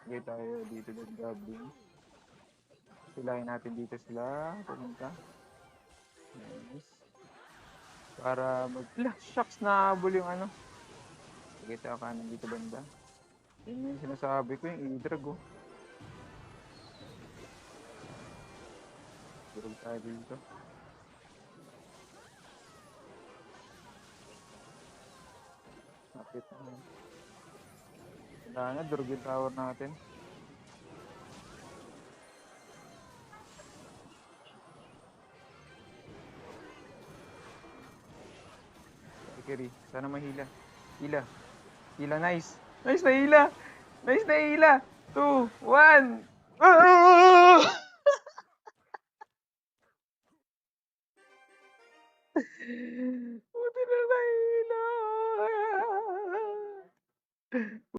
Sige tayo dito ng goblin. Silahin natin dito sila. Pumunta. Nice. Para shucks na habol yung ano. Sige tayo kanan dito banda. Yun yung sinasabi ko yung i-drag oh. Durog tayo dito. Kapit na. Wala na, durog yung tower natin. Kiri, sana mahila. Hila. Hila, nice. Nice na hila. Nice na hila. 2, 1. Buti na hila.